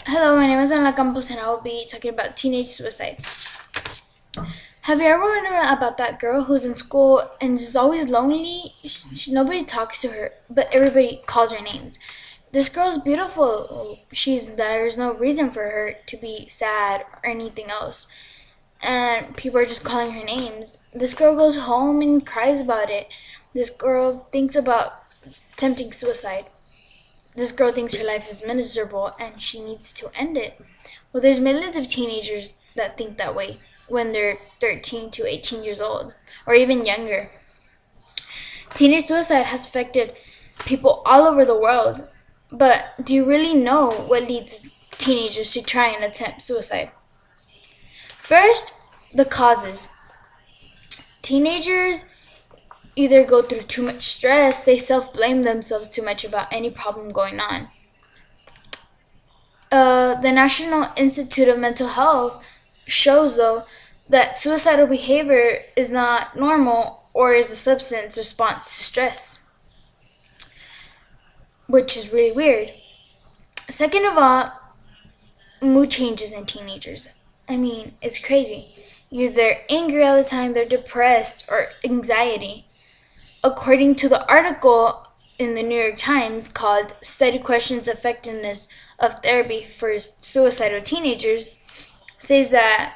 Hello, my name is Ana Campos and I will be talking about teenage suicide. Have you ever wondered about that girl who's in school and is always lonely? Nobody talks to her, but everybody calls her names. This girl's beautiful. There's no reason for her to be sad or anything else. And people are just calling her names. This girl goes home and cries about it. This girl thinks about attempting suicide. This girl thinks her life is miserable and she needs to end it. Well, there's millions of teenagers that think that way when they're 13 to 18 years old or even younger. Teenage suicide has affected people all over the world. But do you really know what leads teenagers to try and attempt suicide? First, the causes. Teenagers either go through too much stress, they self-blame themselves too much about any problem going on. The National Institute of Mental Health shows, though, that suicidal behavior is not normal or is a substance response to stress, which is really weird. Second of all, mood changes in teenagers. It's crazy. Either they're angry all the time, they're depressed, or anxiety. According to the article in the New York Times called Study Questions Effectiveness of Therapy for Suicidal Teenagers, says that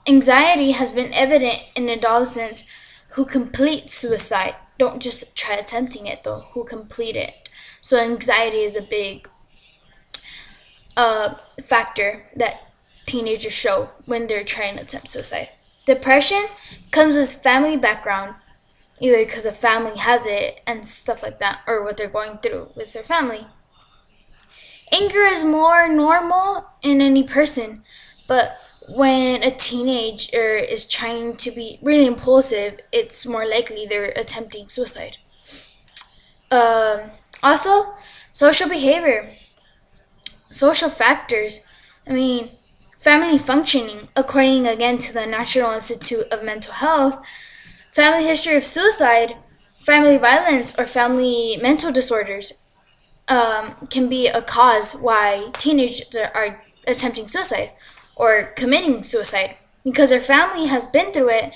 anxiety has been evident in adolescents who complete suicide. Don't just try attempting it though, who complete it. So anxiety is a big factor that teenagers show when they're trying to attempt suicide. Depression comes with family background, either because a family has it and stuff like that, or what they're going through with their family. Anger is more normal in any person, but when a teenager is trying to be really impulsive, it's more likely they're attempting suicide. Also, social behavior, social factors. Family functioning. According again to the National Institute of Mental Health, family history of suicide, family violence, or family mental disorders can be a cause why teenagers are attempting suicide or committing suicide, because their family has been through it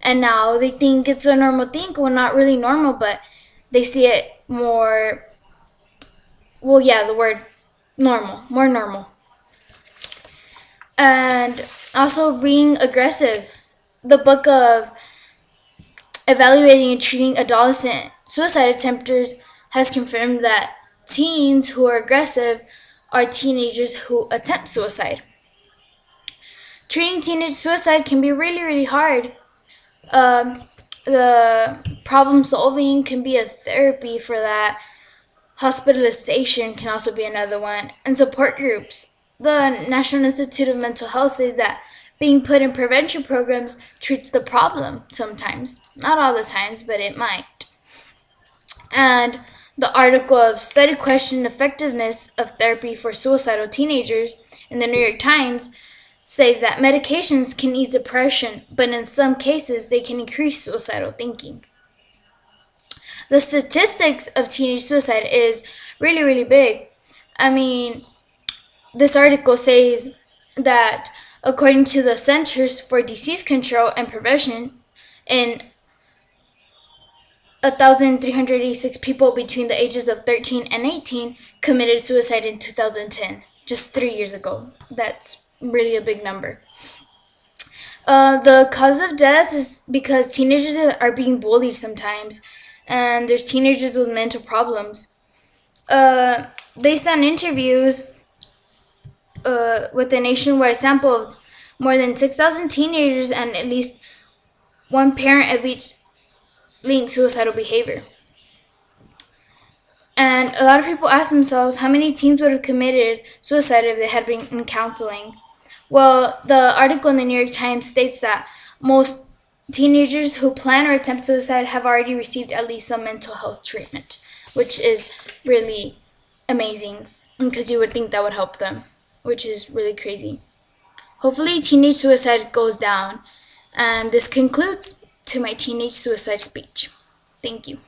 and now they think it's a normal thing. Well, not really normal, but they see it more, the word normal, more normal. And also being aggressive. The book of Evaluating and Treating Adolescent Suicide Attempters has confirmed that teens who are aggressive are teenagers who attempt suicide. Treating teenage suicide can be really, really hard. The problem solving can be a therapy for that. Hospitalization can also be another one. And support groups. The National Institute of Mental Health says that being put in prevention programs treats the problem sometimes. Not all the times, but it might. And the article of Study Question Effectiveness of Therapy for Suicidal Teenagers in the New York Times says that medications can ease depression, but in some cases they can increase suicidal thinking. The statistics of teenage suicide is really, really big. This article says that according to the Centers for Disease Control and Prevention, in 1,386 people between the ages of 13 and 18 committed suicide in 2010, just 3 years ago. That's really a big number. The cause of death is because teenagers are being bullied sometimes, and there's teenagers with mental problems. Based on interviews with a nationwide sample of more than 6,000 teenagers, and at least one parent of each linked suicidal behavior. And a lot of people ask themselves how many teens would have committed suicide if they had been in counseling. Well, the article in the New York Times states that most teenagers who plan or attempt suicide have already received at least some mental health treatment, which is really amazing because you would think that would help them, which is really crazy. Hopefully teenage suicide goes down. And this concludes to my teenage suicide speech. Thank you.